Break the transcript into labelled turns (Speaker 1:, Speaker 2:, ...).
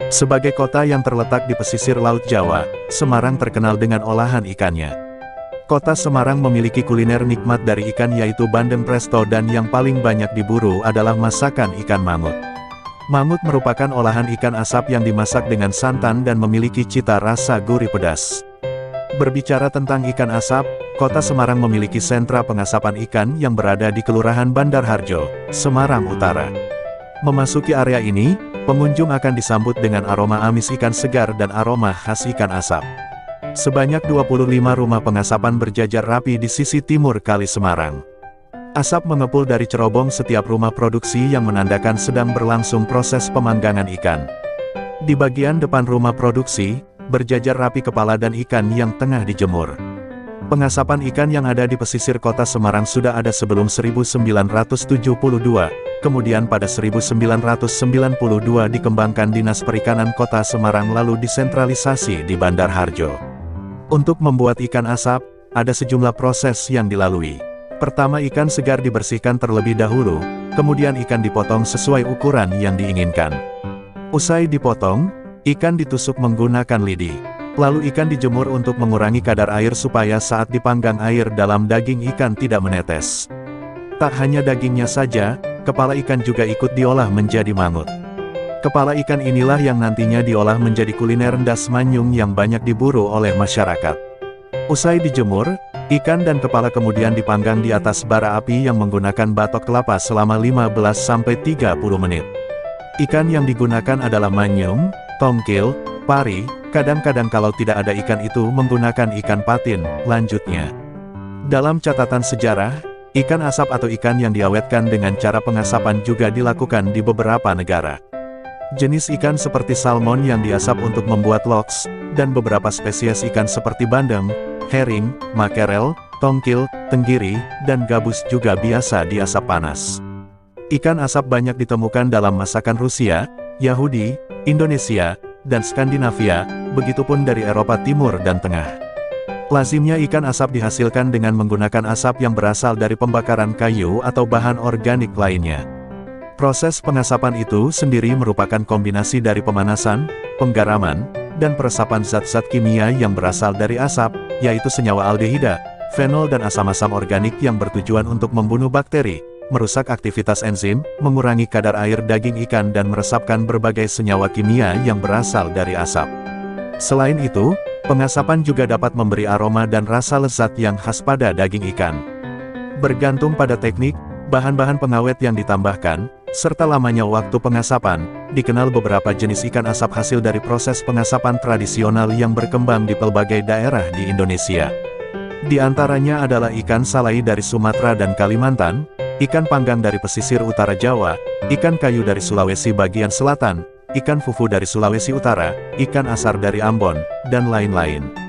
Speaker 1: Sebagai kota yang terletak di pesisir Laut Jawa, Semarang terkenal dengan olahan ikannya. Kota Semarang memiliki kuliner nikmat dari ikan yaitu bandeng presto dan yang paling banyak diburu adalah masakan ikan mangut. Mangut merupakan olahan ikan asap yang dimasak dengan santan dan memiliki cita rasa gurih pedas. Berbicara tentang ikan asap, Kota Semarang memiliki sentra pengasapan ikan yang berada di Kelurahan Bandar Harjo, Semarang Utara. Memasuki area ini, pengunjung akan disambut dengan aroma amis ikan segar dan aroma khas ikan asap. Sebanyak 25 rumah pengasapan berjajar rapi di sisi timur Kali Semarang. Asap mengepul dari cerobong setiap rumah produksi yang menandakan sedang berlangsung proses pemanggangan ikan. Di bagian depan rumah produksi, berjajar rapi kepala dan ikan yang tengah dijemur. Pengasapan ikan yang ada di pesisir kota Semarang sudah ada sebelum 1972, kemudian pada 1992 dikembangkan Dinas Perikanan Kota Semarang lalu disentralisasi di Bandar Harjo. Untuk membuat ikan asap, ada sejumlah proses yang dilalui. Pertama, ikan segar dibersihkan terlebih dahulu, kemudian ikan dipotong sesuai ukuran yang diinginkan. Usai dipotong, ikan ditusuk menggunakan lidi. Lalu ikan dijemur untuk mengurangi kadar air supaya saat dipanggang air dalam daging ikan tidak menetes. Tak hanya dagingnya saja, kepala ikan juga ikut diolah menjadi mangut. Kepala ikan inilah yang nantinya diolah menjadi kuliner ndas manyung yang banyak diburu oleh masyarakat. Usai dijemur, ikan dan kepala kemudian dipanggang di atas bara api yang menggunakan batok kelapa selama 15-30 menit. Ikan yang digunakan adalah manyung, tongkil, pari, kadang-kadang kalau tidak ada ikan itu menggunakan ikan patin, lanjutnya. Dalam catatan sejarah, ikan asap atau ikan yang diawetkan dengan cara pengasapan juga dilakukan di beberapa negara. Jenis ikan seperti salmon yang diasap untuk membuat loks, dan beberapa spesies ikan seperti bandeng, herring, makerel, tongkil, tenggiri, dan gabus juga biasa diasap panas. Ikan asap banyak ditemukan dalam masakan Rusia, Yahudi, Indonesia, dan Skandinavia, begitupun dari Eropa Timur dan Tengah. Lazimnya ikan asap dihasilkan dengan menggunakan asap yang berasal dari pembakaran kayu atau bahan organik lainnya. Proses pengasapan itu sendiri merupakan kombinasi dari pemanasan, penggaraman, dan peresapan zat-zat kimia yang berasal dari asap, yaitu senyawa aldehida, fenol dan asam-asam organik yang bertujuan untuk membunuh bakteri, merusak aktivitas enzim, mengurangi kadar air daging ikan dan meresapkan berbagai senyawa kimia yang berasal dari asap. Selain itu, pengasapan juga dapat memberi aroma dan rasa lezat yang khas pada daging ikan. Bergantung pada teknik, bahan-bahan pengawet yang ditambahkan, serta lamanya waktu pengasapan, dikenal beberapa jenis ikan asap hasil dari proses pengasapan tradisional yang berkembang di pelbagai daerah di Indonesia. Di antaranya adalah ikan salai dari Sumatera dan Kalimantan, ikan panggang dari pesisir utara Jawa, ikan kayu dari Sulawesi bagian selatan, ikan fufu dari Sulawesi Utara, ikan asar dari Ambon, dan lain-lain.